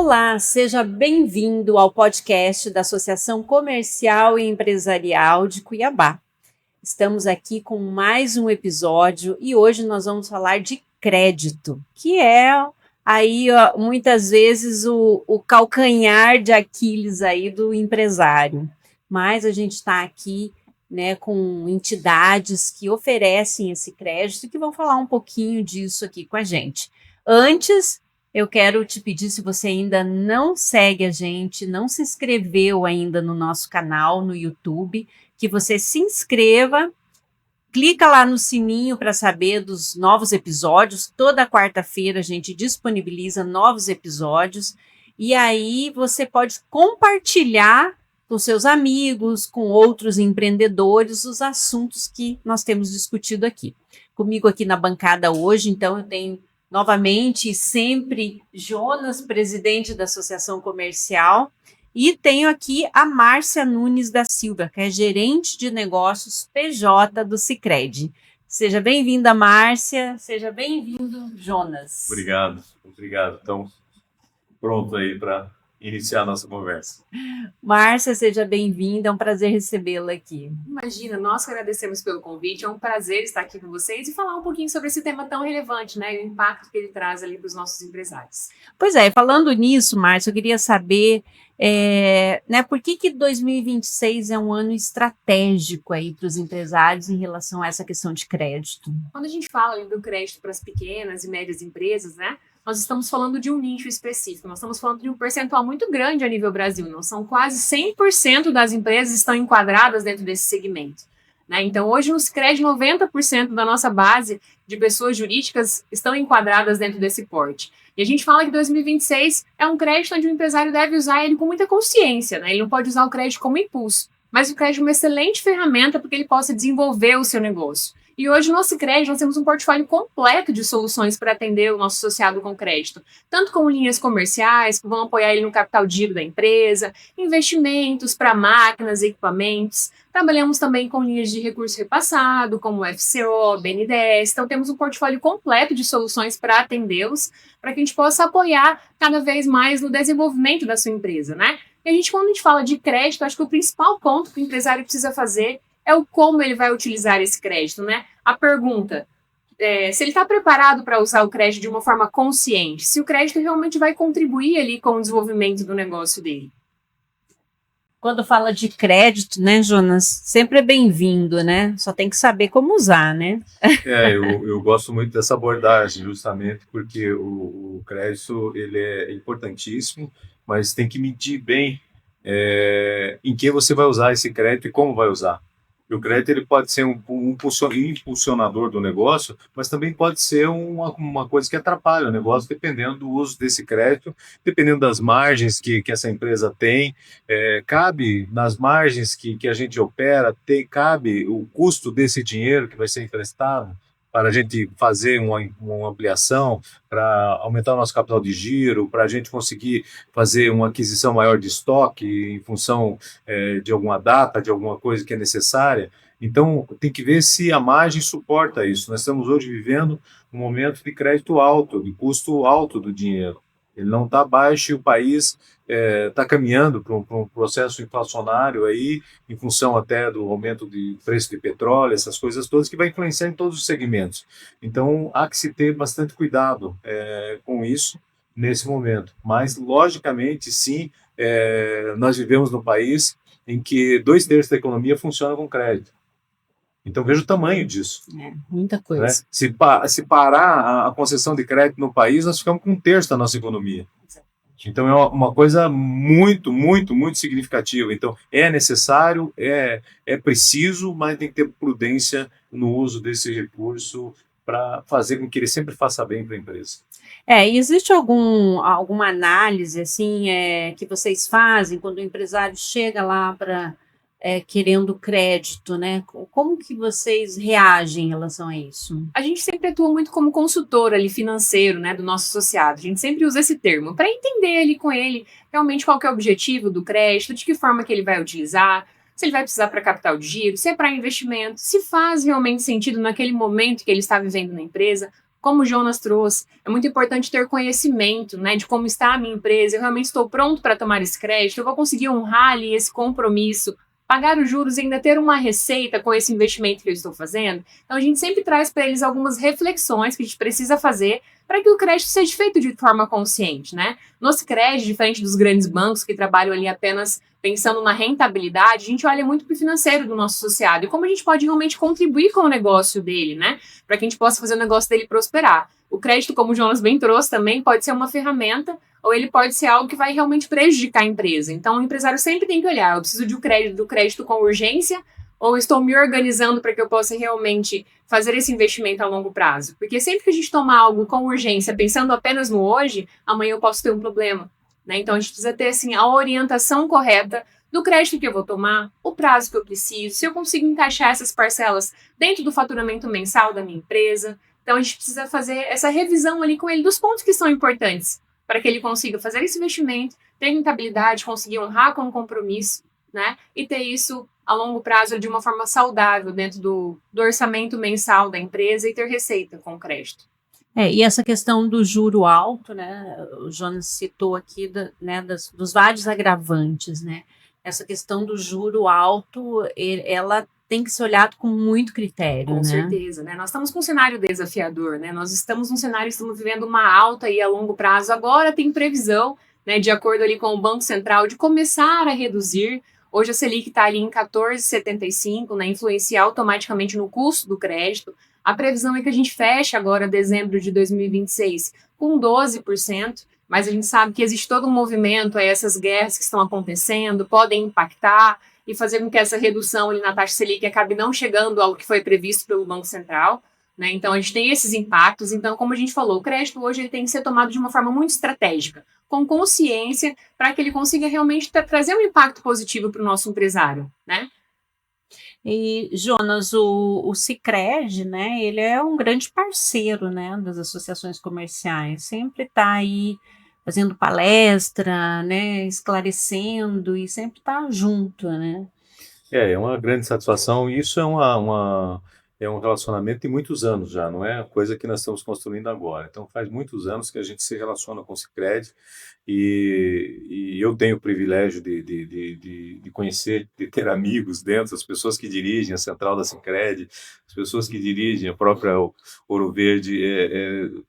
Olá, seja bem-vindo ao podcast da Associação Comercial e Empresarial de Cuiabá. Estamos aqui com mais um episódio e hoje nós vamos falar de crédito, que é aí muitas vezes o calcanhar de Aquiles aí do empresário. Mas a gente está aqui, né, com entidades que oferecem esse crédito e que vão falar um pouquinho disso aqui com a gente. Antes, eu quero te pedir, se você ainda não segue a gente, não se inscreveu ainda no nosso canal no YouTube, que você se inscreva, clica lá no sininho para saber dos novos episódios. Toda quarta-feira a gente disponibiliza novos episódios e aí você pode compartilhar com seus amigos, com outros empreendedores, os assuntos que nós temos discutido aqui. Comigo aqui na bancada hoje, então, eu tenho novamente, sempre, Jonas, presidente da Associação Comercial, e tenho aqui a Márcia Nunes da Silva, que é gerente de negócios PJ do Sicredi. Seja bem-vinda, Márcia, seja bem-vindo, Jonas. Obrigado. Então, pronto aí para iniciar a nossa conversa. Márcia, seja bem-vinda, é um prazer recebê-la aqui. Imagina, nós que agradecemos pelo convite, é um prazer estar aqui com vocês e falar um pouquinho sobre esse tema tão relevante, né, e o impacto que ele traz ali para os nossos empresários. Pois é, falando nisso, Márcia, eu queria saber, né, por que 2026 é um ano estratégico aí para os empresários em relação a essa questão de crédito? Quando a gente fala ali do crédito para as pequenas e médias empresas, né, nós estamos falando de um nicho específico, nós estamos falando de um percentual muito grande a nível Brasil, não são quase 100% das empresas estão enquadradas dentro desse segmento. Né? Então, hoje no Sicredi, 90% da nossa base de pessoas jurídicas estão enquadradas dentro desse porte. E a gente fala que 2026 é um crédito onde o empresário deve usar ele com muita consciência, né? Ele não pode usar o crédito como impulso, mas o crédito é uma excelente ferramenta para que ele possa desenvolver o seu negócio. E hoje, no nosso crédito, nós temos um portfólio completo de soluções para atender o nosso associado com crédito, tanto com linhas comerciais, que vão apoiar ele no capital de giro da empresa, investimentos para máquinas e equipamentos. Trabalhamos também com linhas de recurso repassado, como o FCO, BNDES. Então, temos um portfólio completo de soluções para atendê-los, para que a gente possa apoiar cada vez mais no desenvolvimento da sua empresa, né? E quando a gente fala de crédito, acho que o principal ponto que o empresário precisa fazer é o como ele vai utilizar esse crédito, né? A pergunta, se ele está preparado para usar o crédito de uma forma consciente, se o crédito realmente vai contribuir ali com o desenvolvimento do negócio dele. Quando fala de crédito, né, Jonas, sempre é bem-vindo, né? Só tem que saber como usar, né? Eu gosto muito dessa abordagem, justamente porque o crédito ele é importantíssimo, mas tem que medir bem em que você vai usar esse crédito e como vai usar. E o crédito ele pode ser um impulsionador do negócio, mas também pode ser uma coisa que atrapalha o negócio, dependendo do uso desse crédito, dependendo das margens que essa empresa tem. Cabe nas margens que a gente opera, cabe o custo desse dinheiro que vai ser emprestado para a gente fazer uma ampliação, para aumentar o nosso capital de giro, para a gente conseguir fazer uma aquisição maior de estoque em função de alguma data, de alguma coisa que é necessária. Então, tem que ver se a margem suporta isso. Nós estamos hoje vivendo um momento de crédito alto, de custo alto do dinheiro. Ele não está baixo e o país está caminhando para um processo inflacionário aí, em função até do aumento de preço de petróleo, essas coisas todas, que vai influenciar em todos os segmentos. Então, há que se ter bastante cuidado com isso nesse momento. Mas, logicamente, sim, nós vivemos num país em que 2/3 da economia funciona com crédito. Então, veja o tamanho disso. Muita coisa. Né? Se parar a concessão de crédito no país, nós ficamos com 1/3 da nossa economia. Então, é uma coisa muito, muito, muito significativa. Então, é necessário, é preciso, mas tem que ter prudência no uso desse recurso para fazer com que ele sempre faça bem para a empresa. Existe alguma análise assim, que vocês fazem quando o empresário chega lá para querendo crédito, né? Como que vocês reagem em relação a isso? A gente sempre atua muito como consultor ali financeiro, né, do nosso associado. A gente sempre usa esse termo para entender ali com ele realmente qual que é o objetivo do crédito, de que forma que ele vai utilizar, se ele vai precisar para capital de giro, se é para investimento, se faz realmente sentido naquele momento que ele está vivendo na empresa, como o Jonas trouxe, é muito importante ter conhecimento, né, de como está a minha empresa, eu realmente estou pronto para tomar esse crédito, eu vou conseguir honrar ali esse compromisso, pagar os juros e ainda ter uma receita com esse investimento que eu estou fazendo. Então a gente sempre traz para eles algumas reflexões que a gente precisa fazer para que o crédito seja feito de forma consciente, né? No Sicredi, diferente dos grandes bancos que trabalham ali apenas pensando na rentabilidade, a gente olha muito para o financeiro do nosso associado e como a gente pode realmente contribuir com o negócio dele, né? Para que a gente possa fazer o negócio dele prosperar. O crédito, como o Jonas bem trouxe também, pode ser uma ferramenta ou ele pode ser algo que vai realmente prejudicar a empresa. Então, o empresário sempre tem que olhar, eu preciso de do crédito com urgência ou estou me organizando para que eu possa realmente fazer esse investimento a longo prazo? Porque sempre que a gente toma algo com urgência, pensando apenas no hoje, amanhã eu posso ter um problema, né? Então, a gente precisa ter, assim, a orientação correta do crédito que eu vou tomar, o prazo que eu preciso, se eu consigo encaixar essas parcelas dentro do faturamento mensal da minha empresa. Então, a gente precisa fazer essa revisão ali com ele dos pontos que são importantes para que ele consiga fazer esse investimento, ter rentabilidade, conseguir honrar com o compromisso, né? E ter isso a longo prazo de uma forma saudável dentro do orçamento mensal da empresa e ter receita com crédito. E essa questão do juro alto, né? O Jonas citou aqui dos vários agravantes, né? Essa questão do juro alto, ela tem que ser olhada com muito critério, com certeza, né? Nós estamos com um cenário desafiador, né? Nós estamos num cenário, estamos vivendo uma alta aí a longo prazo. Agora tem previsão, né, de acordo ali com o Banco Central, de começar a reduzir. Hoje a Selic está ali em 14,75, né? Influencia automaticamente no custo do crédito. A previsão é que a gente feche agora, dezembro de 2026, com 12%, mas a gente sabe que existe todo um movimento, essas guerras que estão acontecendo podem impactar e fazer com que essa redução ali na taxa Selic acabe não chegando ao que foi previsto pelo Banco Central, né? Então, a gente tem esses impactos. Então, como a gente falou, o crédito hoje ele tem que ser tomado de uma forma muito estratégica, com consciência, para que ele consiga realmente trazer um impacto positivo para o nosso empresário, né? E, Jonas, o Sicredi, né, ele é um grande parceiro, né, das associações comerciais, sempre está aí fazendo palestra, né, esclarecendo e sempre está junto, né? É uma grande satisfação. E isso é um relacionamento de muitos anos já, não é coisa que nós estamos construindo agora. Então, faz muitos anos que a gente se relaciona com o Sicredi e eu tenho o privilégio de conhecer, de ter amigos dentro, as pessoas que dirigem a central da Sicredi, as pessoas que dirigem a própria Ouro Verde,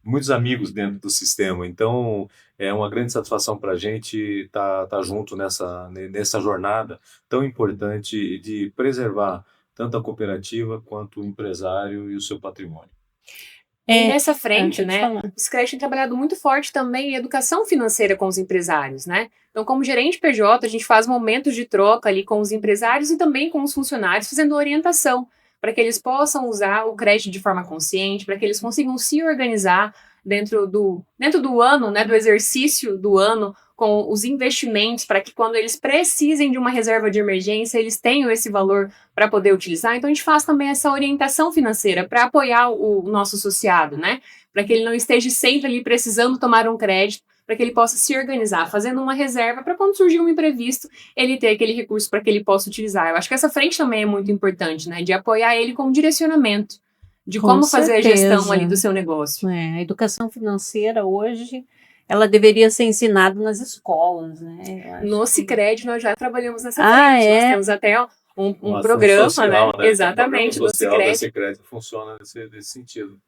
muitos amigos dentro do sistema. Então, é uma grande satisfação para a gente estar junto nessa jornada tão importante de preservar tanto a cooperativa quanto o empresário e o seu patrimônio. E nessa frente, né, o Sicredi tem trabalhado muito forte também em educação financeira com os empresários, né? Então, como gerente PJ, a gente faz momentos de troca ali com os empresários e também com os funcionários, fazendo orientação para que eles possam usar o crédito de forma consciente, para que eles consigam se organizar dentro do ano, né, do exercício do ano, com os investimentos, para que quando eles precisem de uma reserva de emergência, eles tenham esse valor para poder utilizar. Então, a gente faz também essa orientação financeira para apoiar o nosso associado, né? Para que ele não esteja sempre ali precisando tomar um crédito, para que ele possa se organizar, fazendo uma reserva para quando surgir um imprevisto, ele ter aquele recurso para que ele possa utilizar. Eu acho que essa frente também é muito importante, né? De apoiar ele com direcionamento, de como fazer a gestão ali do seu negócio. A educação financeira hoje, ela deveria ser ensinada nas escolas, né? No Sicredi nós já trabalhamos nessa frente, nós temos até um programa, social, né? Exatamente, do Sicredi funciona nesse sentido.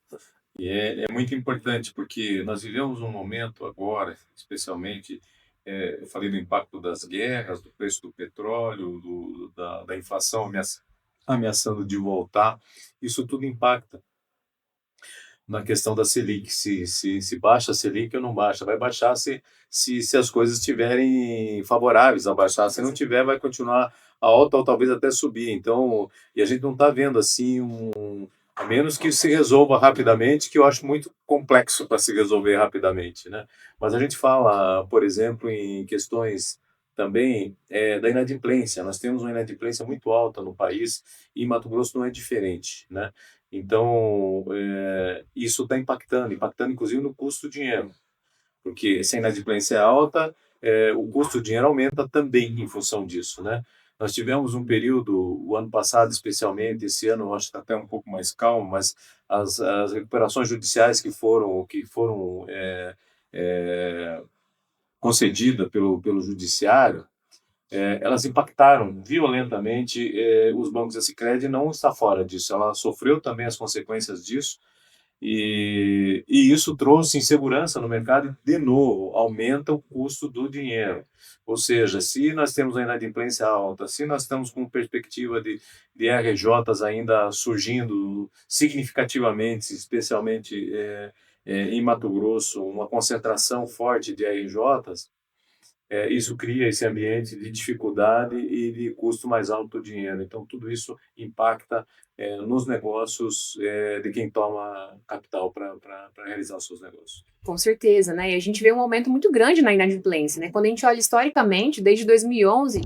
E é muito importante, porque nós vivemos um momento agora, especialmente, eu falei do impacto das guerras, do preço do petróleo, da inflação ameaçando de voltar, isso tudo impacta na questão da Selic, se baixa a Selic ou não baixa. Vai baixar se as coisas estiverem favoráveis a baixar, se não tiver, vai continuar alta ou talvez até subir. Então, e a gente não está vendo assim a menos que se resolva rapidamente, que eu acho muito complexo para se resolver rapidamente, né? Mas a gente fala, por exemplo, em questões também da inadimplência. Nós temos uma inadimplência muito alta no país e Mato Grosso não é diferente, né? Então, isso está impactando inclusive no custo do dinheiro, porque se a inadimplência é alta, o custo do dinheiro aumenta também em função disso, né? Nós tivemos um período, o ano passado especialmente, esse ano eu acho que está até um pouco mais calmo, mas as recuperações judiciais que foram concedidas pelo judiciário, elas impactaram violentamente os bancos. A Sicredi não está fora disso, ela sofreu também as consequências disso, e isso trouxe insegurança no mercado e, de novo, aumenta o custo do dinheiro. Ou seja, se nós temos a inadimplência alta, se nós estamos com perspectiva de RJs ainda surgindo significativamente, especialmente em Mato Grosso, uma concentração forte de RJs, isso cria esse ambiente de dificuldade e de custo mais alto do dinheiro. Então, tudo isso impacta nos negócios de quem toma capital para realizar os seus negócios. Com certeza, né? E a gente vê um aumento muito grande na inadimplência, né? Quando a gente olha historicamente, desde 2011,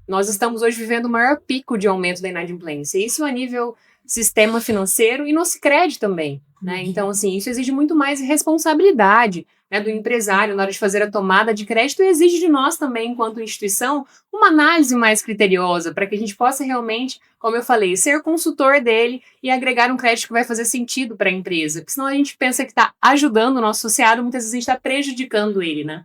nós estamos hoje vivendo o maior pico de aumento da inadimplência. Isso a nível sistema financeiro e no Sicredi também, né? Então, assim, isso exige muito mais responsabilidade, né, do empresário na hora de fazer a tomada de crédito, e exige de nós também, enquanto instituição, uma análise mais criteriosa para que a gente possa realmente, como eu falei, ser consultor dele e agregar um crédito que vai fazer sentido para a empresa. Porque senão a gente pensa que está ajudando o nosso associado, muitas vezes a gente está prejudicando ele, né?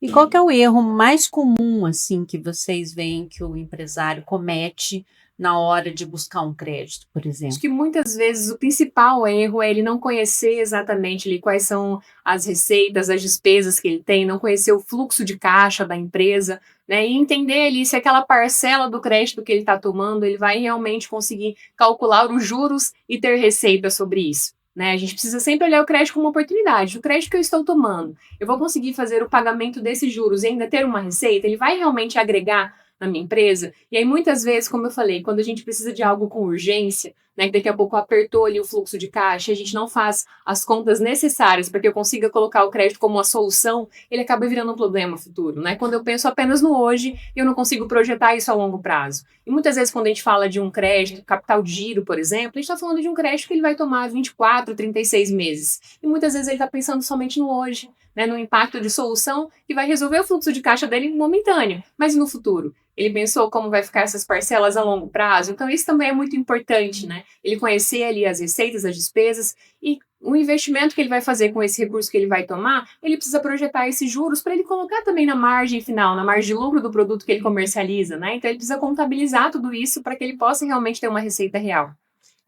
E qual que é o erro mais comum, assim, que vocês veem que o empresário comete na hora de buscar um crédito, por exemplo? Acho que muitas vezes o principal erro é ele não conhecer exatamente ali quais são as receitas, as despesas que ele tem, não conhecer o fluxo de caixa da empresa, né? E entender ali se aquela parcela do crédito que ele está tomando, ele vai realmente conseguir calcular os juros e ter receita sobre isso. Né? A gente precisa sempre olhar o crédito como uma oportunidade. O crédito que eu estou tomando, eu vou conseguir fazer o pagamento desses juros e ainda ter uma receita? Ele vai realmente agregar na minha empresa? E aí, muitas vezes, como eu falei, quando a gente precisa de algo com urgência, né, que daqui a pouco apertou ali o fluxo de caixa, a gente não faz as contas necessárias para que eu consiga colocar o crédito como uma solução, ele acaba virando um problema futuro, né? Quando eu penso apenas no hoje, eu não consigo projetar isso a longo prazo. E muitas vezes, quando a gente fala de um crédito, capital de giro, por exemplo, a gente está falando de um crédito que ele vai tomar 24, 36 meses. E muitas vezes ele está pensando somente no hoje, né, no impacto de solução que vai resolver o fluxo de caixa dele momentâneo, mas no futuro. Ele pensou como vai ficar essas parcelas a longo prazo, então isso também é muito importante, né? Ele conhecer ali as receitas, as despesas e o investimento que ele vai fazer com esse recurso que ele vai tomar, ele precisa projetar esses juros para ele colocar também na margem final, na margem de lucro do produto que ele comercializa, né? Então ele precisa contabilizar tudo isso para que ele possa realmente ter uma receita real.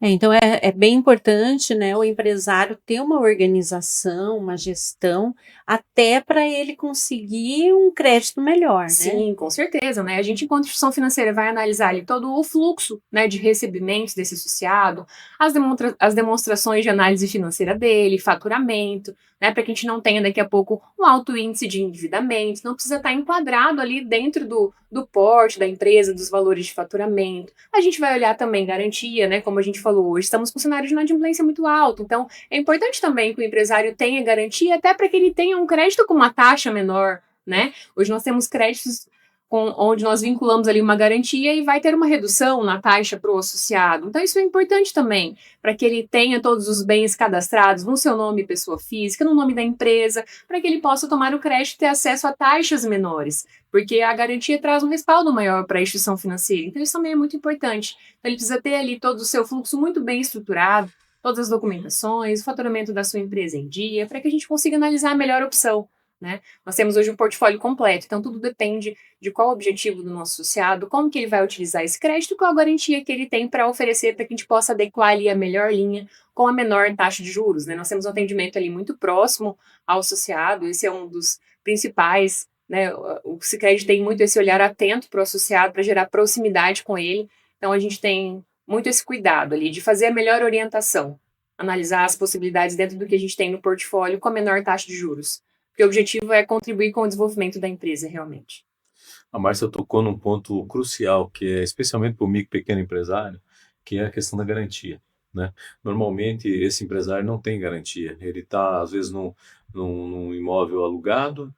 Então é bem importante, né, o empresário ter uma organização, uma gestão, até para ele conseguir um crédito melhor, né? Sim, com certeza, né? A gente, enquanto instituição financeira, vai analisar ali todo o fluxo, né, de recebimentos desse associado, as demonstrações de análise financeira dele, faturamento, né, para que a gente não tenha daqui a pouco um alto índice de endividamento, não precisa estar enquadrado ali dentro do porte da empresa, dos valores de faturamento. A gente vai olhar também garantia, né, como a gente falou hoje, estamos com um cenário de inadimplência muito alto, então é importante também que o empresário tenha garantia, até para que ele tenha um crédito com uma taxa menor, né? Hoje nós temos créditos onde nós vinculamos ali uma garantia e vai ter uma redução na taxa para o associado. Então isso é importante também, para que ele tenha todos os bens cadastrados no seu nome pessoa física, no nome da empresa, para que ele possa tomar o crédito e ter acesso a taxas menores, porque a garantia traz um respaldo maior para a instituição financeira. Então isso também é muito importante. Então ele precisa ter ali todo o seu fluxo muito bem estruturado, todas as documentações, o faturamento da sua empresa em dia, para que a gente consiga analisar a melhor opção. Né? Nós temos hoje um portfólio completo, então tudo depende de qual o objetivo do nosso associado, como que ele vai utilizar esse crédito, qual a garantia que ele tem para oferecer para que a gente possa adequar ali a melhor linha com a menor taxa de juros. Né? Nós temos um atendimento ali muito próximo ao associado, esse é um dos principais, né? O Sicredi tem muito esse olhar atento para o associado, para gerar proximidade com ele, então a gente tem muito esse cuidado ali de fazer a melhor orientação, analisar as possibilidades dentro do que a gente tem no portfólio com a menor taxa de juros. Porque o objetivo é contribuir com o desenvolvimento da empresa, realmente. A Márcia tocou num ponto crucial, que é especialmente para o micro e pequeno empresário, que é a questão da garantia, né? Normalmente, esse empresário não tem garantia. Ele está, às vezes, num imóvel alugado,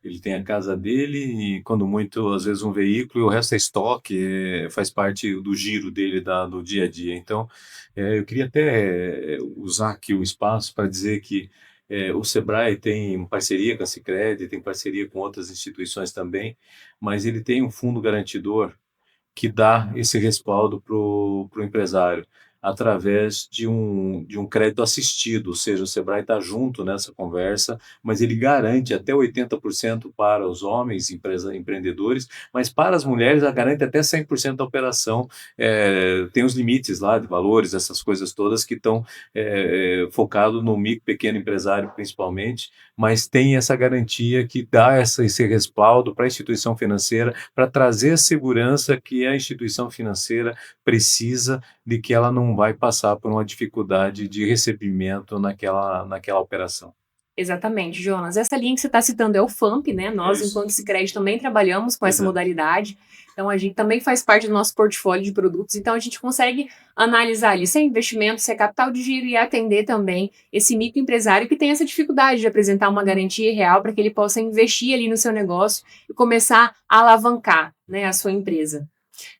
ele tem a casa dele e, quando muito, às vezes, um veículo, e o resto é estoque, faz parte do giro dele, do dia a dia. Então, eu queria até usar aqui o espaço para dizer que O Sebrae tem parceria com a Sicredi, tem parceria com outras instituições também, mas ele tem um fundo garantidor que dá esse respaldo para o empresário através de um crédito assistido, ou seja, o Sebrae está junto nessa conversa, mas ele garante até 80% para os homens empreendedores, mas para as mulheres garante até 100% da operação. Tem os limites lá de valores, essas coisas todas que estão focados no micro pequeno empresário principalmente, mas tem essa garantia que dá esse respaldo para a instituição financeira para trazer a segurança que a instituição financeira precisa de que ela não vai passar por uma dificuldade de recebimento naquela operação. Exatamente, Jonas. Essa linha que você está citando é o FAMP, né? Nós, enquanto Sicredi, também trabalhamos com essa modalidade. Então, a gente também faz parte do nosso portfólio de produtos. Então, a gente consegue analisar ali se é investimento, se é capital de giro e atender também esse microempresário que tem essa dificuldade de apresentar uma garantia real para que ele possa investir ali no seu negócio e começar a alavancar, né, a sua empresa.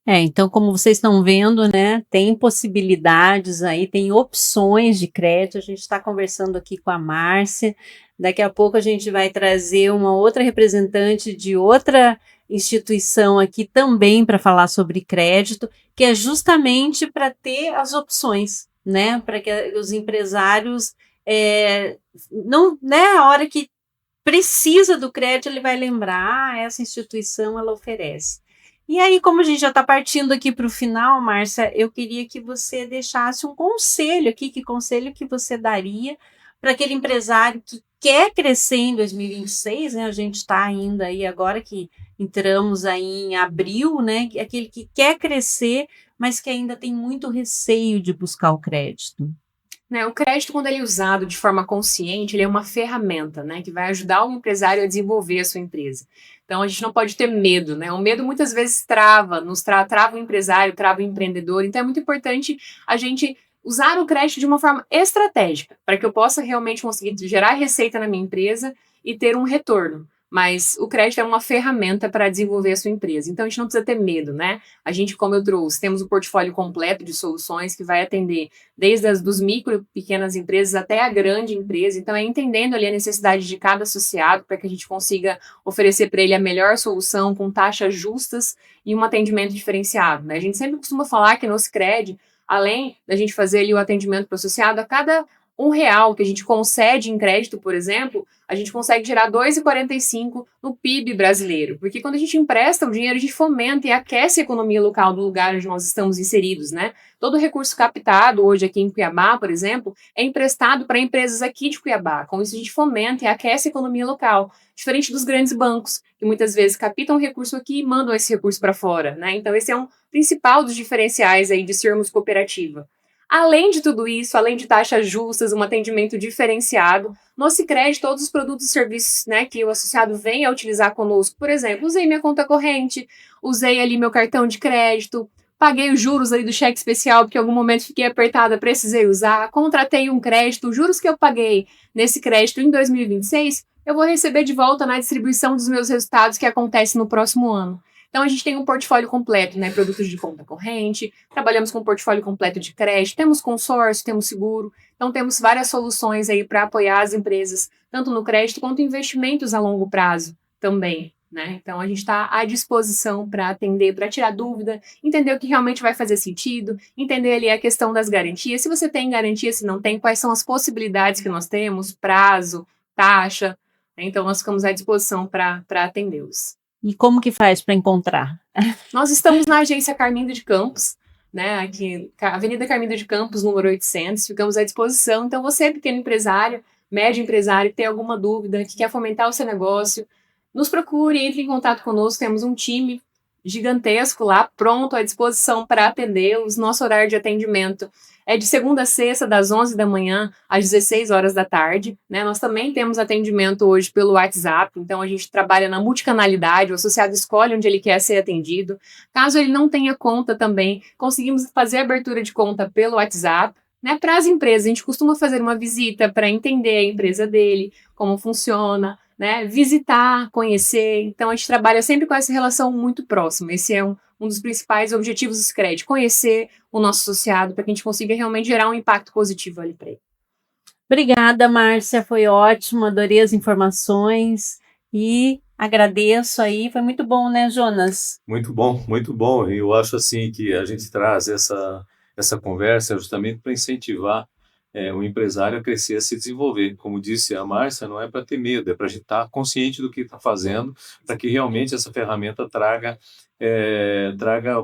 Então, como vocês estão vendo, né, tem possibilidades aí, tem opções de crédito. A gente está conversando aqui com a Márcia. Daqui a pouco a gente vai trazer uma outra representante de outra instituição aqui também para falar sobre crédito, que é justamente para ter as opções, né, para que os empresários não, né, a hora que precisa do crédito, ele vai lembrar, essa instituição ela oferece. E aí, como a gente já está partindo aqui para o final, Márcia, eu queria que você deixasse um conselho aqui, que conselho que você daria para aquele empresário que quer crescer em 2026, né? A gente está ainda aí agora que entramos aí em abril, né? Aquele que quer crescer, mas que ainda tem muito receio de buscar o crédito. O crédito, quando ele é usado de forma consciente, ele é uma ferramenta, né, que vai ajudar o empresário a desenvolver a sua empresa. Então, a gente não pode ter medo, né? O medo muitas vezes trava o empresário, trava o empreendedor. Então, é muito importante a gente usar o crédito de uma forma estratégica, para que eu possa realmente conseguir gerar receita na minha empresa e ter um retorno. Mas o crédito é uma ferramenta para desenvolver a sua empresa. Então, a gente não precisa ter medo, né? A gente, como eu trouxe, temos um portfólio completo de soluções que vai atender desde as dos micro e pequenas empresas até a grande empresa. Então, é entendendo ali a necessidade de cada associado para que a gente consiga oferecer para ele a melhor solução com taxas justas e um atendimento diferenciado, né? A gente sempre costuma falar que no Sicredi, além da gente fazer ali o atendimento para o associado, a cada R$1 que a gente concede em crédito, por exemplo, a gente consegue gerar 2,45 no PIB brasileiro. Porque quando a gente empresta o dinheiro, a gente fomenta e aquece a economia local do lugar onde nós estamos inseridos, né? Todo recurso captado hoje aqui em Cuiabá, por exemplo, é emprestado para empresas aqui de Cuiabá. Com isso, a gente fomenta e aquece a economia local. Diferente dos grandes bancos, que muitas vezes captam o recurso aqui e mandam esse recurso para fora, né? Então, esse é um principal dos diferenciais aí de sermos cooperativa. Além de tudo isso, além de taxas justas, um atendimento diferenciado, no Sicredi, todos os produtos e serviços, né, que o associado vem a utilizar conosco, por exemplo, usei minha conta corrente, usei ali meu cartão de crédito, paguei os juros ali do cheque especial, porque em algum momento fiquei apertada, precisei usar, contratei um crédito, os juros que eu paguei nesse crédito em 2026, eu vou receber de volta na distribuição dos meus resultados que acontece no próximo ano. Então, a gente tem um portfólio completo, né? Produtos de conta corrente, trabalhamos com um portfólio completo de crédito, temos consórcio, temos seguro. Então, temos várias soluções aí para apoiar as empresas, tanto no crédito quanto investimentos a longo prazo também, né? Então, a gente está à disposição para atender, para tirar dúvida, entender o que realmente vai fazer sentido, entender ali a questão das garantias, se você tem garantia, se não tem, quais são as possibilidades que nós temos, prazo, taxa. Então, nós ficamos à disposição para atendê-los. E como que faz para encontrar? Nós estamos na agência Carmindo de Campos, né, aqui, Avenida Carmindo de Campos, número 800, ficamos à disposição. Então, você, pequeno empresário, médio empresário, que tem alguma dúvida, que quer fomentar o seu negócio, nos procure, entre em contato conosco, temos um time gigantesco lá, pronto, à disposição para atendê-los. Nosso horário de atendimento é de segunda a sexta, das 11 da manhã às 16 horas da tarde, né? Nós também temos atendimento hoje pelo WhatsApp, então a gente trabalha na multicanalidade, o associado escolhe onde ele quer ser atendido. Caso ele não tenha conta também, conseguimos fazer a abertura de conta pelo WhatsApp, né? Para as empresas, a gente costuma fazer uma visita para entender a empresa dele, como funciona, né? Visitar, conhecer. Então, a gente trabalha sempre com essa relação muito próxima. Esse é um dos principais objetivos do Sicredi, conhecer o nosso associado para que a gente consiga realmente gerar um impacto positivo ali para ele. Obrigada, Márcia, foi ótimo, adorei as informações e agradeço aí, foi muito bom, né, Jonas? Muito bom, muito bom. E eu acho assim que a gente traz essa conversa justamente para incentivar o empresário a crescer, a se desenvolver. Como disse a Márcia, não é para ter medo, é para a gente estar consciente do que está fazendo, para que realmente essa ferramenta traga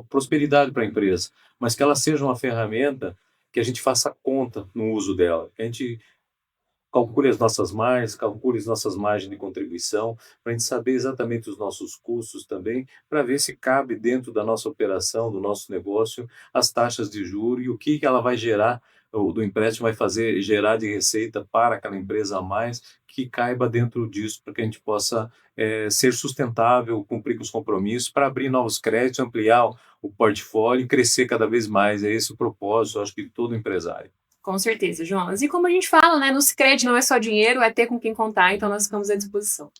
prosperidade para a empresa, mas que ela seja uma ferramenta que a gente faça conta no uso dela, que a gente calcule as nossas margens de contribuição, para a gente saber exatamente os nossos custos também, para ver se cabe dentro da nossa operação, do nosso negócio, as taxas de juros e o que ela vai gerar, ou do empréstimo vai fazer gerar de receita para aquela empresa a mais, que caiba dentro disso, para que a gente possa ser sustentável, cumprir com os compromissos, para abrir novos créditos, ampliar o portfólio e crescer cada vez mais. É esse o propósito, eu acho que de todo empresário. Com certeza, Jonas. E como a gente fala, né, no Sicredi não é só dinheiro, é ter com quem contar, então nós ficamos à disposição.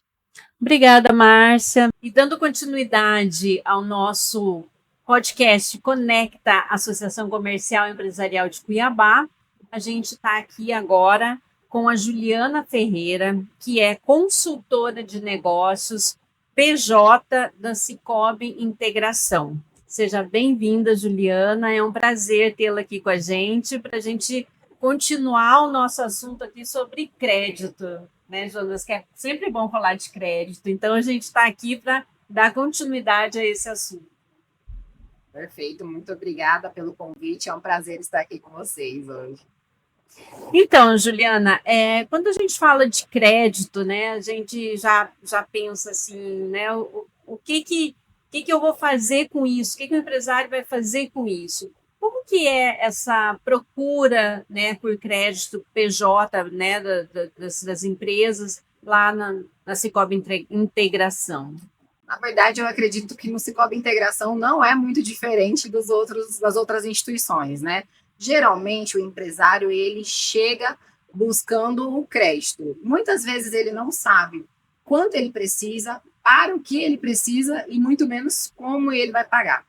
Obrigada, Márcia. E dando continuidade ao nosso podcast Conecta Associação Comercial e Empresarial de Cuiabá, a gente está aqui agora com a Juliana Ferreira, que é consultora de negócios PJ da Sicoob Integração. Seja bem-vinda, Juliana. É um prazer tê-la aqui com a gente para a gente continuar o nosso assunto aqui sobre crédito, né, Jonas? Que é sempre bom falar de crédito. Então, a gente está aqui para dar continuidade a esse assunto. Perfeito, muito obrigada pelo convite. É um prazer estar aqui com vocês hoje. Então, Juliana, quando a gente fala de crédito, né, a gente já pensa assim, né, o que eu vou fazer com isso? O que o empresário vai fazer com isso? Como que é essa procura, né, por crédito PJ, né, das empresas lá na Sicoob Integração? Na verdade, eu acredito que no Sicoob Integração não é muito diferente das outras instituições, né? Geralmente, o empresário, ele chega buscando o crédito. Muitas vezes ele não sabe quanto ele precisa, para o que ele precisa e muito menos como ele vai pagar.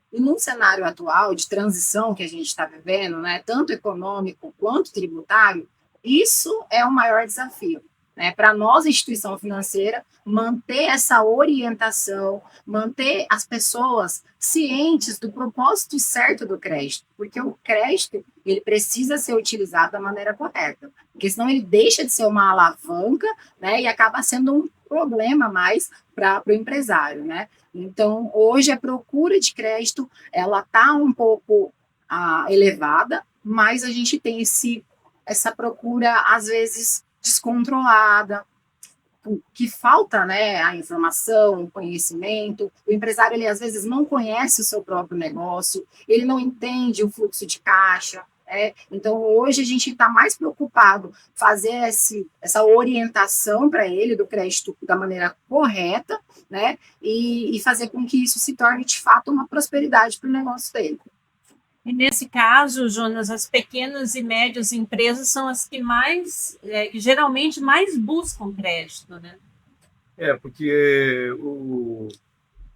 E num cenário atual de transição que a gente está vivendo, né, tanto econômico quanto tributário, isso é o maior desafio, né, para nós, instituição financeira, manter essa orientação, manter as pessoas cientes do propósito certo do crédito, porque o crédito ele precisa ser utilizado da maneira correta, porque senão ele deixa de ser uma alavanca, né, e acaba sendo um problema mais para o empresário, né? Então, hoje a procura de crédito, ela está um pouco elevada, mas a gente tem essa procura, às vezes, descontrolada, que falta, né, a informação, o conhecimento. O empresário, ele às vezes não conhece o seu próprio negócio, ele não entende o fluxo de caixa. Então, hoje a gente está mais preocupado fazer essa orientação para ele do crédito da maneira correta, né, e fazer com que isso se torne, de fato, uma prosperidade para o negócio dele. E nesse caso, Jonas, as pequenas e médias empresas são as que que geralmente mais buscam crédito, né? Porque o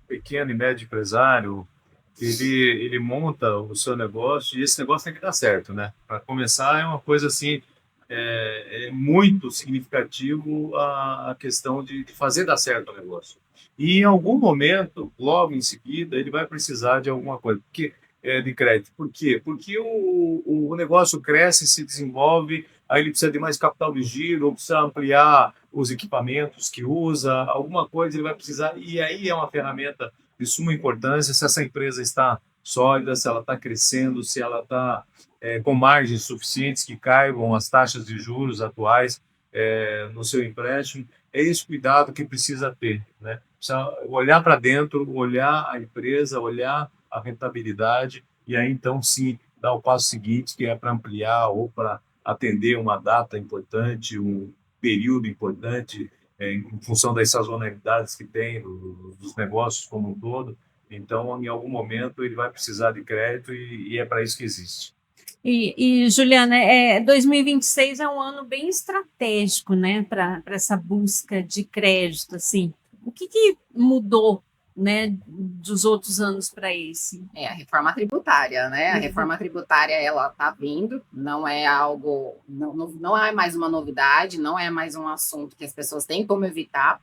pequeno e médio empresário, ele monta o seu negócio e esse negócio tem que dar certo, né? Para começar, é uma coisa assim, é muito significativo a questão de fazer dar certo o negócio. E em algum momento, logo em seguida, ele vai precisar de alguma coisa. De crédito. Por quê? Porque o negócio cresce, se desenvolve, aí ele precisa de mais capital de giro, ou precisa ampliar os equipamentos que usa, alguma coisa ele vai precisar, e aí é uma ferramenta de suma importância se essa empresa está sólida, se ela está crescendo, se ela está com margens suficientes que caibam as taxas de juros atuais no seu empréstimo. É esse cuidado que precisa ter, né? Precisa olhar para dentro, olhar a empresa, olhar a rentabilidade, e aí então sim dar o passo seguinte, que é para ampliar ou para atender uma data importante, um período importante, em função das sazonalidades que tem dos negócios como um todo. Então, em algum momento, ele vai precisar de crédito e é para isso que existe. E Juliana, 2026 é um ano bem estratégico, né, para essa busca de crédito, assim. O que mudou né, dos outros anos para esse? A reforma tributária, né? A reforma tributária, ela está vindo, não é algo, não é mais uma novidade, não é mais um assunto que as pessoas têm como evitar,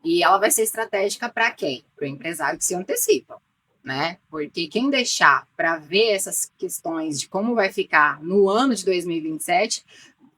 e ela vai ser estratégica para quem? Para o empresário que se antecipa, né? Porque quem deixar para ver essas questões de como vai ficar no ano de 2027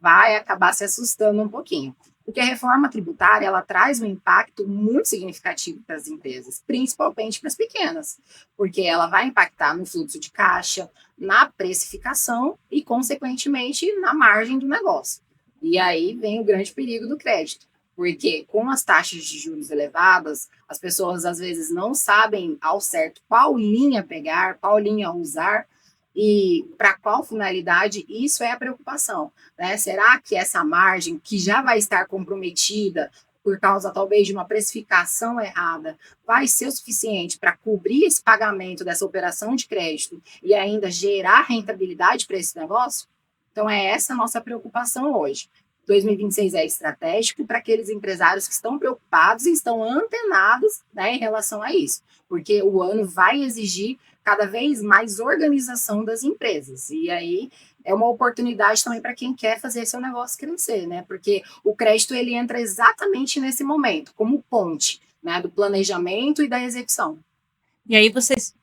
vai acabar se assustando um pouquinho. Porque a reforma tributária, ela traz um impacto muito significativo para as empresas, principalmente para as pequenas, porque ela vai impactar no fluxo de caixa, na precificação e, consequentemente, na margem do negócio. E aí vem o grande perigo do crédito, porque com as taxas de juros elevadas, as pessoas às vezes não sabem ao certo qual linha pegar, qual linha usar, e para qual finalidade, isso é a preocupação, né? Será que essa margem, que já vai estar comprometida por causa talvez de uma precificação errada, vai ser o suficiente para cobrir esse pagamento dessa operação de crédito e ainda gerar rentabilidade para esse negócio? Então, é essa a nossa preocupação hoje. 2026 é estratégico para aqueles empresários que estão preocupados e estão antenados, né, em relação a isso, porque o ano vai exigir cada vez mais organização das empresas. E aí é uma oportunidade também para quem quer fazer seu negócio crescer, né? Porque o crédito ele entra exatamente nesse momento, como ponte, né, do planejamento e da execução. E aí vocês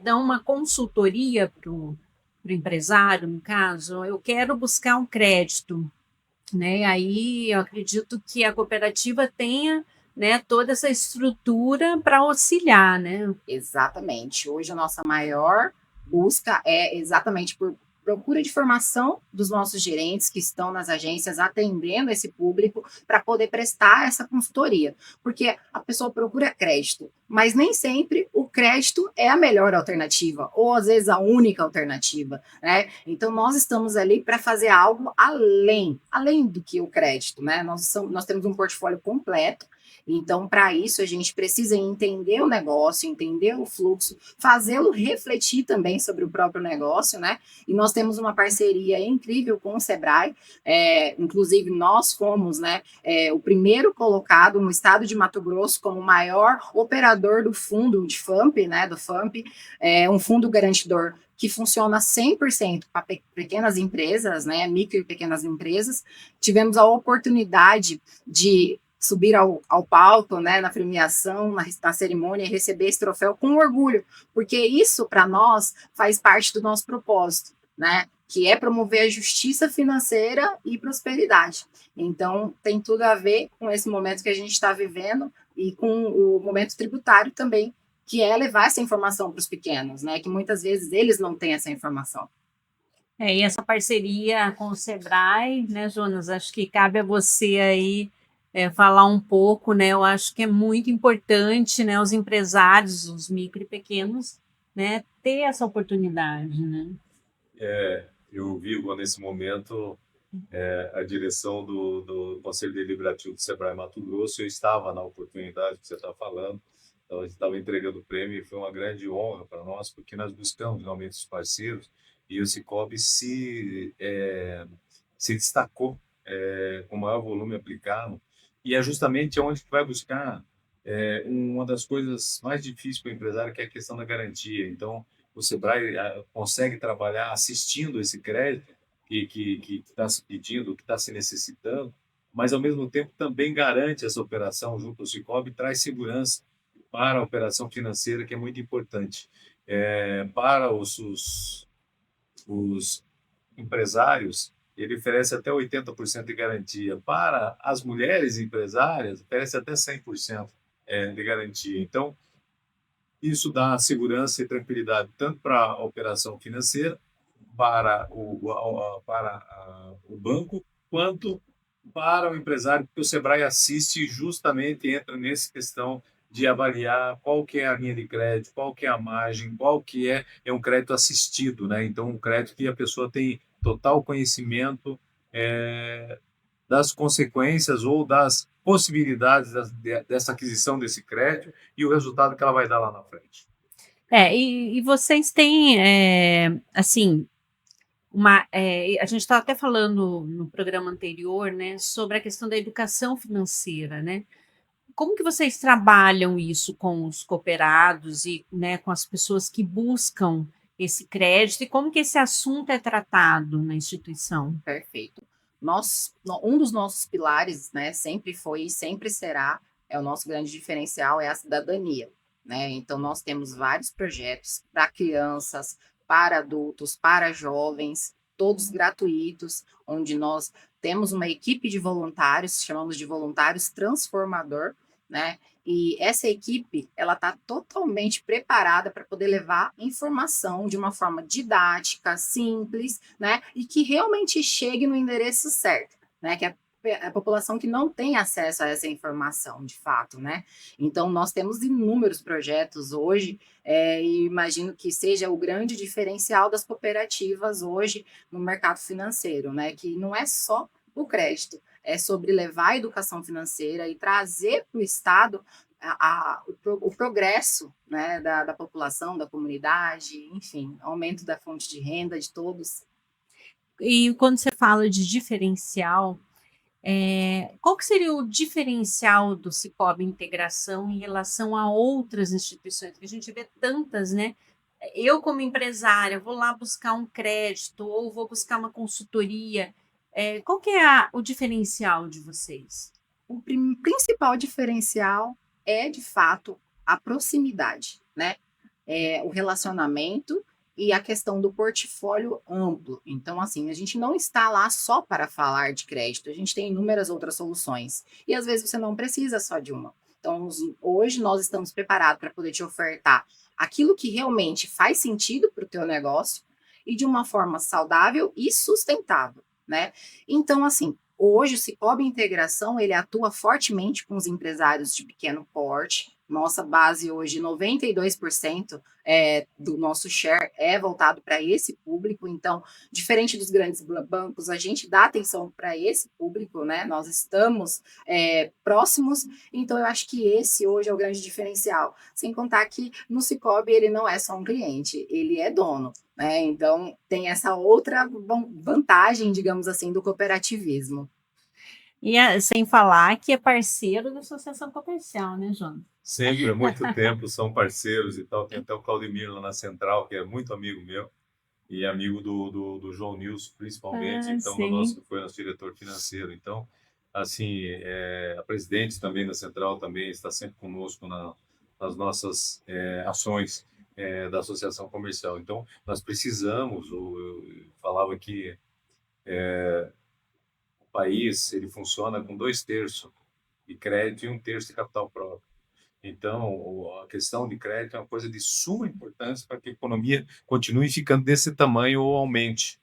dão uma consultoria para o empresário, no caso, eu quero buscar um crédito, né? Aí eu acredito que a cooperativa tenha, né, toda essa estrutura para auxiliar, né? Exatamente. Hoje a nossa maior busca é exatamente por procura de formação dos nossos gerentes que estão nas agências atendendo esse público para poder prestar essa consultoria. Porque a pessoa procura crédito, mas nem sempre o crédito é a melhor alternativa, ou às vezes a única alternativa, né? Então nós estamos ali para fazer algo além do que o crédito, né? Nós temos um portfólio completo. Então, para isso, a gente precisa entender o negócio, entender o fluxo, fazê-lo refletir também sobre o próprio negócio, né? E nós temos uma parceria incrível com o Sebrae, inclusive nós fomos, né, o primeiro colocado no estado de Mato Grosso como o maior operador do fundo de FAMP, né, do FAMP, um fundo garantidor que funciona 100% para pequenas empresas, né, micro e pequenas empresas. Tivemos a oportunidade de subir ao palco, né, na premiação, na cerimônia, e receber esse troféu com orgulho, porque isso, para nós, faz parte do nosso propósito, né, que é promover a justiça financeira e prosperidade. Então, tem tudo a ver com esse momento que a gente está vivendo e com o momento tributário também, que é levar essa informação para os pequenos, né, que muitas vezes eles não têm essa informação. E essa parceria com o Sebrae, né, Jonas, acho que cabe a você aí falar um pouco, né? Eu acho que é muito importante, né, os empresários, os micro e pequenos, né, ter essa oportunidade, né? Eu vivo nesse momento a direção do Conselho Deliberativo do Sebrae Mato Grosso. Eu estava na oportunidade que você está falando, então a gente estava entregando o prêmio e foi uma grande honra para nós, porque nós buscamos realmente os parceiros e o Cicobi se destacou com maior volume aplicado. E é justamente onde que vai buscar uma das coisas mais difíceis para o empresário, que é a questão da garantia. Então, o Sebrae consegue trabalhar assistindo esse crédito que está se pedindo, que está se necessitando, mas, ao mesmo tempo, também garante essa operação junto ao Cicobi e traz segurança para a operação financeira, que é muito importante. Para os empresários, ele oferece até 80% de garantia. Para as mulheres empresárias, oferece até 100% de garantia. Então, isso dá segurança e tranquilidade tanto para a operação financeira, para o banco, quanto para o empresário, porque o Sebrae assiste justamente, entra nessa questão de avaliar qual que é a linha de crédito, qual que é a margem, qual que é um crédito assistido, né? Então, um crédito que a pessoa tem total conhecimento das consequências ou das possibilidades dessa aquisição desse crédito e o resultado que ela vai dar lá na frente. E vocês têm, assim, a gente estava até falando no programa anterior, né, sobre a questão da educação financeira, né? como que vocês trabalham isso com os cooperados e, né, com as pessoas que buscam esse crédito e como que esse assunto é tratado na instituição? Perfeito. Um dos nossos pilares, né, sempre foi e sempre será, é o nosso grande diferencial, é a cidadania, né? Então, nós temos vários projetos para crianças, para adultos, para jovens, todos gratuitos, onde nós temos uma equipe de voluntários, chamamos de voluntários transformador, né? E essa equipe, ela está totalmente preparada para poder levar informação de uma forma didática, simples, né? E que realmente chegue no endereço certo, né? Que a população que não tem acesso a essa informação, de fato, né? Então, nós temos inúmeros projetos hoje, e imagino que seja o grande diferencial das cooperativas hoje no mercado financeiro, né? Que não é só o crédito, é sobre levar a educação financeira e trazer para o Estado o progresso, né, da população, da comunidade, enfim, aumento da fonte de renda de todos. E quando você fala de diferencial, qual que seria o diferencial do Cicobi Integração em relação a outras instituições? Porque a gente vê tantas, né? Eu, como empresária, vou lá buscar um crédito ou vou buscar uma consultoria. Qual que é o diferencial de vocês? O principal diferencial é, de fato, a proximidade, né? O relacionamento e a questão do portfólio amplo. Então, assim, a gente não está lá só para falar de crédito, a gente tem inúmeras outras soluções. E às vezes você não precisa só de uma. Então, hoje nós estamos preparados para poder te ofertar aquilo que realmente faz sentido para o teu negócio e de uma forma saudável e sustentável, né? Então, assim, hoje o Cicobi Integração, ele atua fortemente com os empresários de pequeno porte. Nossa base hoje, 92% do nosso share é voltado para esse público. Então, diferente dos grandes bancos, a gente dá atenção para esse público, né? Nós estamos próximos. Então, eu acho que esse hoje é o grande diferencial. Sem contar que no Cicobi ele não é só um cliente, ele é dono, né? Então, tem essa outra vantagem, digamos assim, do cooperativismo. E sem falar que é parceiro da Associação Comercial, né, Jonas? Sempre, há muito tempo, são parceiros e tal. Tem até o Claudemir lá na Central, que é muito amigo meu, e amigo do João Nilson, principalmente, então, que foi nosso diretor financeiro. Então, assim, a presidente também da Central também está sempre conosco nas nossas ações da Associação Comercial. Então, nós precisamos, eu falava que o país ele funciona com 2/3 de crédito e 1/3 de capital próprio. Então, a questão de crédito é uma coisa de suma importância para que a economia continue ficando desse tamanho ou aumente.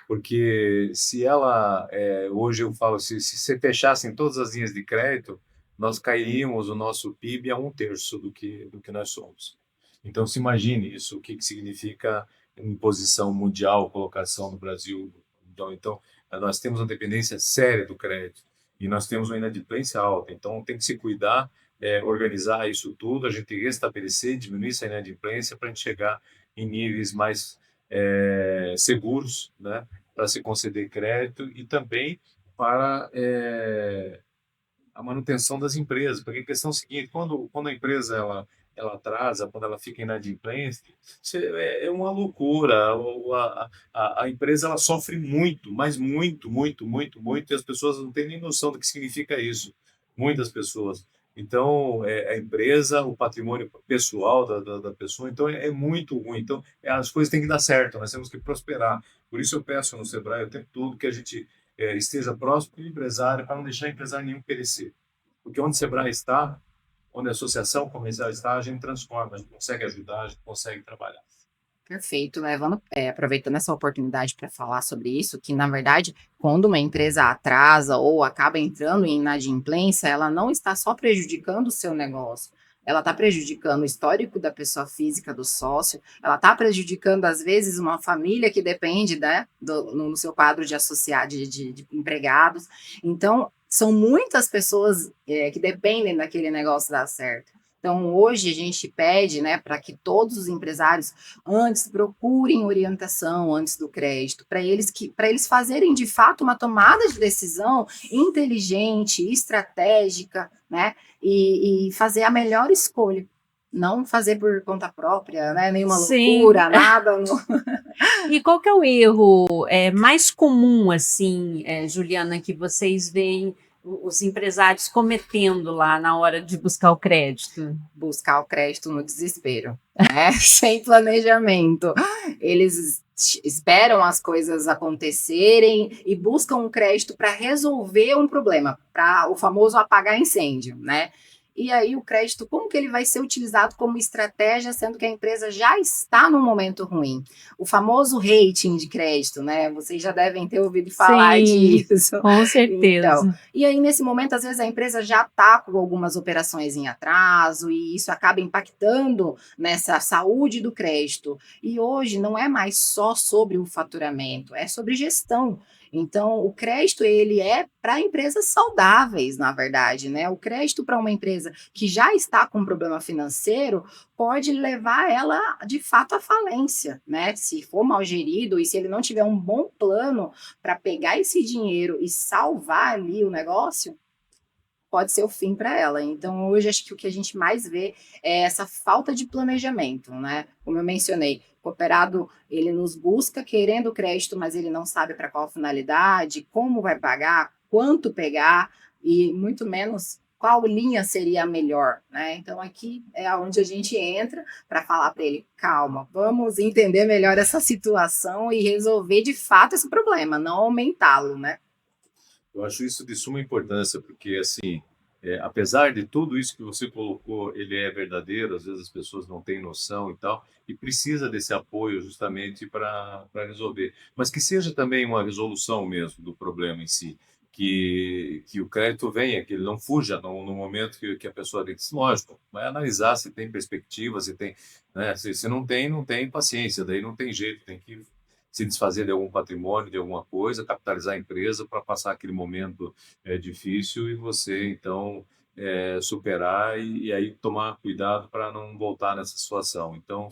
Porque se ela, hoje eu falo, se você fechassem todas as linhas de crédito, nós cairíamos o nosso PIB a 1/3 do que nós somos. Então, se imagine isso, o que significa em posição mundial, colocação no Brasil. Então, nós temos uma dependência séria do crédito e nós temos uma inadimplência alta. Então, tem que se cuidar, organizar isso tudo, a gente restabelecer, diminuir essa inadimplência para a gente chegar em níveis mais seguros, né, para se conceder crédito e também para a manutenção das empresas. Porque a questão é a seguinte, quando a empresa ela atrasa, quando ela fica inadimplente, é uma loucura. A empresa ela sofre muito, mas muito, muito, muito, muito, e as pessoas não têm nem noção do que significa isso. Muitas pessoas. Então, a empresa, o patrimônio pessoal da pessoa, então é muito ruim. Então, as coisas têm que dar certo, nós temos que prosperar. Por isso eu peço no Sebrae o tempo todo que a gente esteja próximo do empresário, para não deixar empresário nenhum perecer. Porque onde o Sebrae está, onde a associação comercial está, a gente transforma, a gente consegue ajudar, a gente consegue trabalhar. Perfeito, levando, aproveitando essa oportunidade para falar sobre isso, que na verdade, quando uma empresa atrasa ou acaba entrando em inadimplência, ela não está só prejudicando o seu negócio, ela está prejudicando o histórico da pessoa física, do sócio, ela está prejudicando, às vezes, uma família que depende, né, no seu quadro de associados, de empregados. Então, são muitas pessoas que dependem daquele negócio dar certo. Então, hoje a gente pede, né, para que todos os empresários antes procurem orientação antes do crédito, para eles fazerem de fato uma tomada de decisão inteligente, estratégica, né, e fazer a melhor escolha. Não fazer por conta própria, né? Nenhuma loucura, nada. E qual que é o erro mais comum, assim, Juliana, que vocês veem os empresários cometendo lá na hora de buscar o crédito? Buscar o crédito no desespero, né? Sem planejamento. Eles esperam as coisas acontecerem e buscam um crédito para resolver um problema, para o famoso apagar incêndio, né? E aí o crédito, como que ele vai ser utilizado como estratégia, sendo que a empresa já está num momento ruim? O famoso rating de crédito, né? Vocês já devem ter ouvido falar disso. Com certeza. Então, e aí, nesse momento, às vezes a empresa já está com algumas operações em atraso e isso acaba impactando nessa saúde do crédito. E hoje não é mais só sobre o faturamento, é sobre gestão. Então, o crédito, ele é para empresas saudáveis, na verdade, né? O crédito para uma empresa que já está com um problema financeiro pode levar ela, de fato, à falência, né? Se for mal gerido e se ele não tiver um bom plano para pegar esse dinheiro e salvar ali o negócio, pode ser o fim para ela. Então, hoje, acho que o que a gente mais vê é essa falta de planejamento, né? Como eu mencionei, o cooperado, ele nos busca querendo crédito, mas ele não sabe para qual finalidade, como vai pagar, quanto pegar e muito menos qual linha seria a melhor, né? Então, aqui é onde a gente entra para falar para ele, calma, vamos entender melhor essa situação e resolver de fato esse problema, não aumentá-lo, né? Eu acho isso de suma importância, porque, assim, apesar de tudo isso que você colocou, ele é verdadeiro, às vezes as pessoas não têm noção e tal, e precisa desse apoio justamente para resolver. Mas que seja também uma resolução mesmo do problema em si, que o crédito venha, que ele não fuja no momento que a pessoa tem que, lógico, vai analisar se tem perspectiva, se tem, né? Se não tem, não tem paciência, daí não tem jeito, tem que se desfazer de algum patrimônio, de alguma coisa, capitalizar a empresa para passar aquele momento difícil e você, então, superar e aí tomar cuidado para não voltar nessa situação. Então,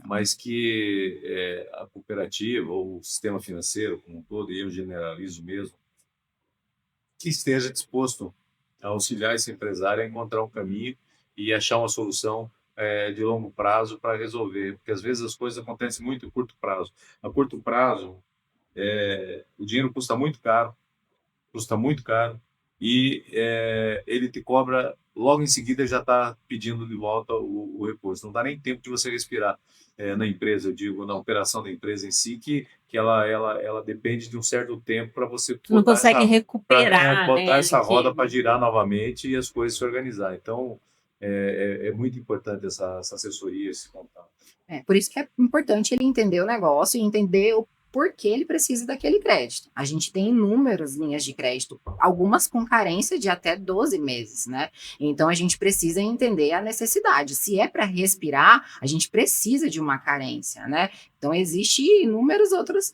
mas que a cooperativa ou o sistema financeiro como um todo, e eu generalizo mesmo, que esteja disposto a auxiliar esse empresário a encontrar um caminho e achar uma solução de longo prazo para resolver, porque às vezes as coisas acontecem muito em curto prazo. A curto prazo, o dinheiro custa muito caro, e ele te cobra, logo em seguida já está pedindo de volta o recurso. Não dá nem tempo de você respirar na empresa, eu digo, na operação da empresa em si, que ela depende de um certo tempo para você não consegue recuperar, botar essa roda para girar novamente e as coisas se organizar. Então, é muito importante essa assessoria, esse contato. Por isso que é importante ele entender o negócio e entender o porquê ele precisa daquele crédito. A gente tem inúmeras linhas de crédito, algumas com carência de até 12 meses, né? Então, a gente precisa entender a necessidade. Se é para respirar, a gente precisa de uma carência, né? Então, existem inúmeras outras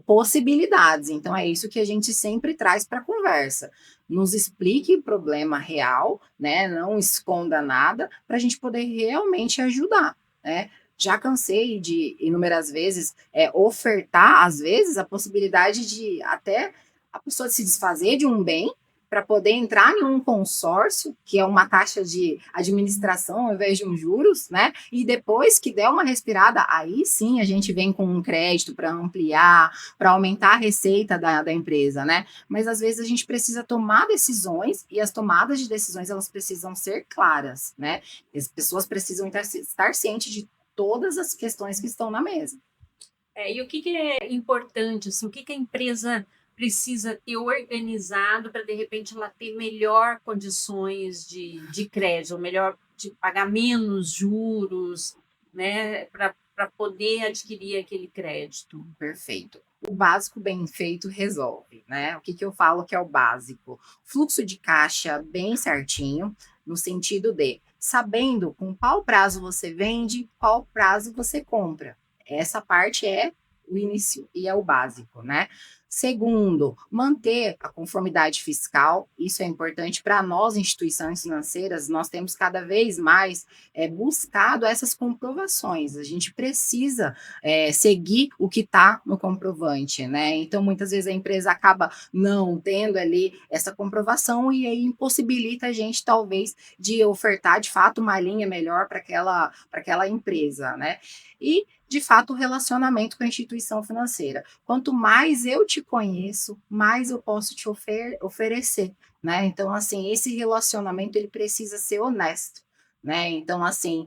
possibilidades. Então, é isso que a gente sempre traz para a conversa. Nos explique o problema real, né? Não esconda nada, para a gente poder realmente ajudar, né? Já cansei de inúmeras vezes ofertar, às vezes, a possibilidade de até a pessoa se desfazer de um bem para poder entrar em um consórcio, que é uma taxa de administração ao invés de um juros, né? E depois que der uma respirada, aí sim a gente vem com um crédito para ampliar, para aumentar a receita da empresa, né? Mas às vezes a gente precisa tomar decisões e as tomadas de decisões elas precisam ser claras, né? As pessoas precisam estar cientes de todas as questões que estão na mesa. E o que é importante, assim, o que a empresa precisa ter organizado para, de repente, ela ter melhor condições de crédito, melhor de pagar menos juros, né, para poder adquirir aquele crédito? Perfeito. O básico bem feito resolve, né? O que eu falo que é o básico? Fluxo de caixa bem certinho, no sentido de sabendo com qual prazo você vende, qual prazo você compra. Essa parte é o início e é o básico, né? Segundo, manter a conformidade fiscal, isso é importante para nós, instituições financeiras, nós temos cada vez mais buscado essas comprovações, a gente precisa seguir o que está no comprovante, né? Então, muitas vezes a empresa acaba não tendo ali essa comprovação e aí impossibilita a gente, talvez, de ofertar, de fato, uma linha melhor para aquela empresa, né? E de fato, o relacionamento com a instituição financeira. Quanto mais eu te conheço, mais eu posso te oferecer, né? Então, assim, esse relacionamento, ele precisa ser honesto, né? Então, assim,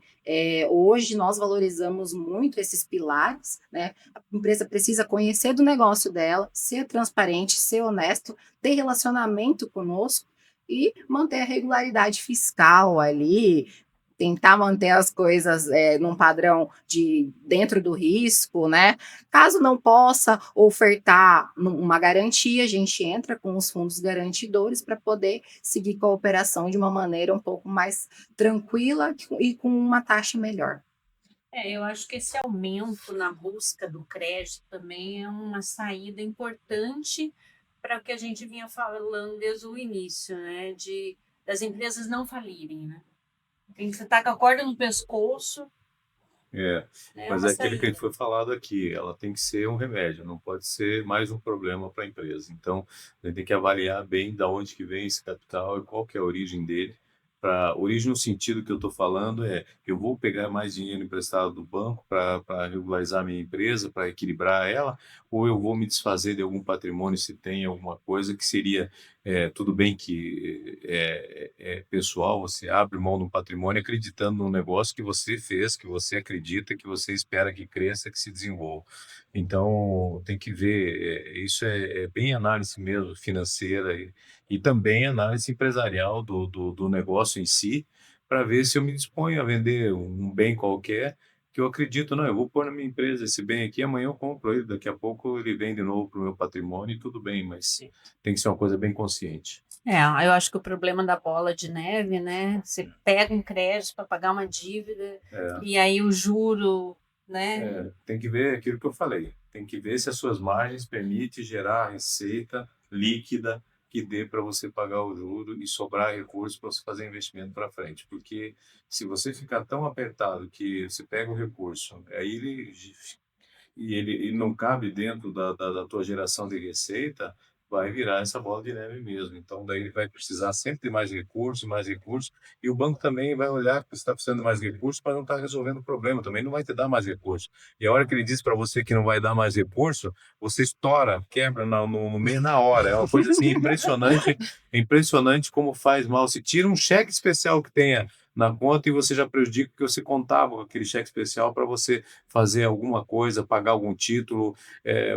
hoje nós valorizamos muito esses pilares, né? A empresa precisa conhecer do negócio dela, ser transparente, ser honesto, ter relacionamento conosco e manter a regularidade fiscal ali, tentar manter as coisas num padrão de dentro do risco, né? Caso não possa ofertar uma garantia, a gente entra com os fundos garantidores para poder seguir com a operação de uma maneira um pouco mais tranquila e com uma taxa melhor. Eu acho que esse aumento na busca do crédito também é uma saída importante para o que a gente vinha falando desde o início, né? Das empresas não falirem, né? Tem que você tá com a corda no pescoço. Mas é aquilo que foi falado aqui, ela tem que ser um remédio, não pode ser mais um problema para a empresa. Então, a gente tem que avaliar bem de onde que vem esse capital e qual que é a origem dele. Para origem no sentido que eu estou falando eu vou pegar mais dinheiro emprestado do banco para regularizar minha empresa, para equilibrar ela, ou eu vou me desfazer de algum patrimônio se tem alguma coisa que seria tudo bem que é pessoal, você abre mão de um patrimônio acreditando num negócio que você fez, que você acredita, que você espera que cresça, que se desenvolva. Então, tem que ver, isso é bem análise mesmo financeira e também análise empresarial do negócio em si, para ver se eu me disponho a vender um bem qualquer, que eu acredito, não, eu vou pôr na minha empresa esse bem aqui, amanhã eu compro ele, daqui a pouco ele vem de novo para o meu patrimônio e tudo bem, mas tem que ser uma coisa bem consciente. Eu acho que o problema da bola de neve, né? Você pega um crédito para pagar uma dívida e aí o juro, né? Tem que ver aquilo que eu falei, tem que ver se as suas margens permitem gerar receita líquida que dê para você pagar o juro e sobrar recursos para você fazer investimento para frente, porque se você ficar tão apertado que você pega o recurso, aí ele não cabe dentro da tua geração de receita, vai virar essa bola de neve mesmo. Então, daí ele vai precisar sempre de mais recursos, e o banco também vai olhar que você está precisando de mais recursos para não estar resolvendo o problema, também não vai te dar mais recursos. E a hora que ele diz para você que não vai dar mais recurso, você estoura, quebra no meio na hora. É uma coisa assim impressionante como faz mal. Se tira um cheque especial que tenha na conta e você já prejudica porque você contava com aquele cheque especial para você fazer alguma coisa, pagar algum título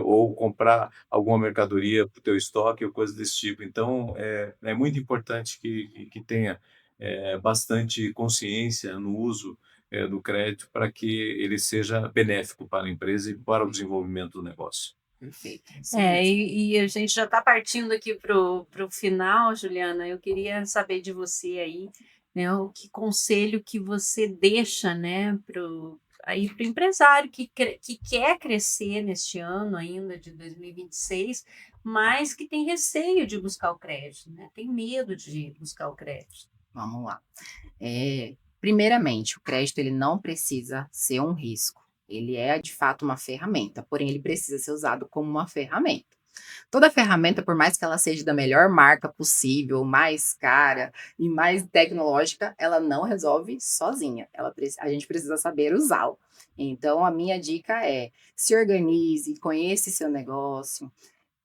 ou comprar alguma mercadoria para o teu estoque ou coisa desse tipo. Então, é muito importante que tenha bastante consciência no uso do crédito para que ele seja benéfico para a empresa e para o desenvolvimento do negócio. Perfeito. E a gente já está partindo aqui para o final, Juliana. Eu queria saber de você aí, né, que conselho que você deixa, né, para o empresário que quer crescer neste ano ainda de 2026, mas que tem receio de buscar o crédito, né? Tem medo de buscar o crédito. Vamos lá. Primeiramente, o crédito ele não precisa ser um risco. Ele é, de fato, uma ferramenta, porém ele precisa ser usado como uma ferramenta. Toda ferramenta, por mais que ela seja da melhor marca possível, mais cara e mais tecnológica, ela não resolve sozinha. A gente precisa saber usá-la. Então, a minha dica é: se organize, conheça seu negócio,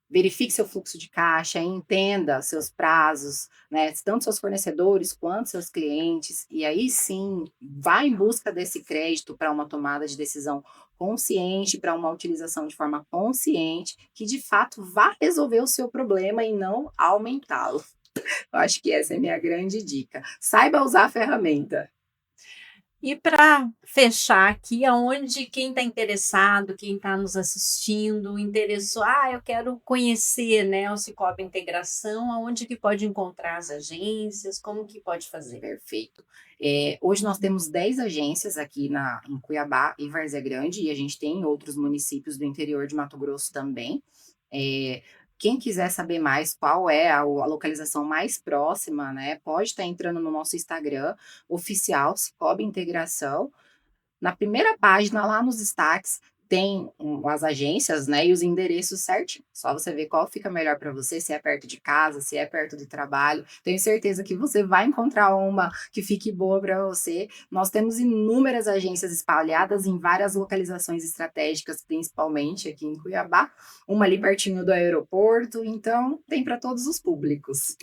verifique seu fluxo de caixa, entenda seus prazos, né, tanto seus fornecedores quanto seus clientes, e aí sim, vá em busca desse crédito para uma tomada de decisão consciente, para uma utilização de forma consciente, que de fato vá resolver o seu problema e não aumentá-lo. Eu acho que essa é a minha grande dica. Saiba usar a ferramenta. E para fechar aqui, aonde quem está interessado, quem está nos assistindo, interessou, eu quero conhecer, né, o Cicobi Integração, aonde que pode encontrar as agências, como que pode fazer? Perfeito. Hoje nós temos 10 agências aqui em Cuiabá e Várzea Grande, e a gente tem em outros municípios do interior de Mato Grosso também. Quem quiser saber mais qual é a localização mais próxima, né, pode estar entrando no nosso Instagram oficial, Cicobi Integração. Na primeira página, lá nos destaques, tem as agências, né, e os endereços certinho. Só você ver qual fica melhor para você, se é perto de casa, se é perto do trabalho. Tenho certeza que você vai encontrar uma que fique boa para você. Nós temos inúmeras agências espalhadas em várias localizações estratégicas, principalmente aqui em Cuiabá. Uma ali pertinho do aeroporto, então tem para todos os públicos.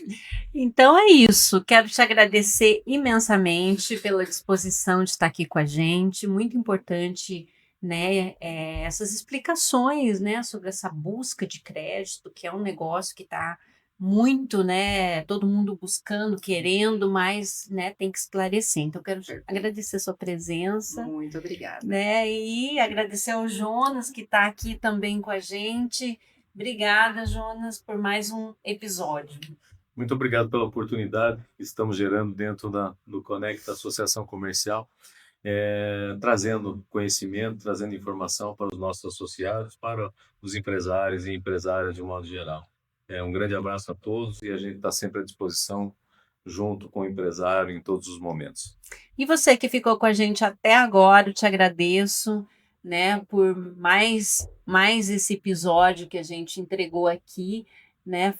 Então é isso. Quero te agradecer imensamente pela disposição de estar aqui com a gente. Muito importante, né, essas explicações, né, sobre essa busca de crédito, que é um negócio que está muito, né, todo mundo buscando, querendo, mas, né, tem que esclarecer. Então, quero agradecer a sua presença. Muito obrigada. Né, e agradecer ao Jonas, que está aqui também com a gente. Obrigada, Jonas, por mais um episódio. Muito obrigado pela oportunidade que estamos gerando dentro do Conecta Associação Comercial, trazendo conhecimento, trazendo informação para os nossos associados, para os empresários e empresárias de um modo geral. Um grande abraço a todos e a gente está sempre à disposição, junto com o empresário em todos os momentos. E você que ficou com a gente até agora, eu te agradeço, né, por mais esse episódio que a gente entregou aqui, né,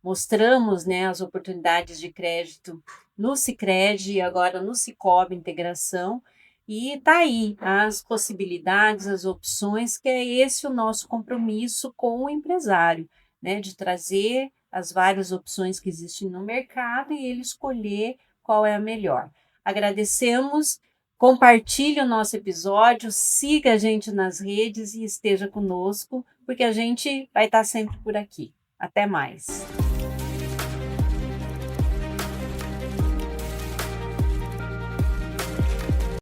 mostramos, né, as oportunidades de crédito no Sicredi e agora no Cicobi Integração, e tá aí as possibilidades, as opções, que é esse o nosso compromisso com o empresário, né, de trazer as várias opções que existem no mercado e ele escolher qual é a melhor. Agradecemos, compartilhe o nosso episódio, siga a gente nas redes e esteja conosco, porque a gente vai estar sempre por aqui. Até mais!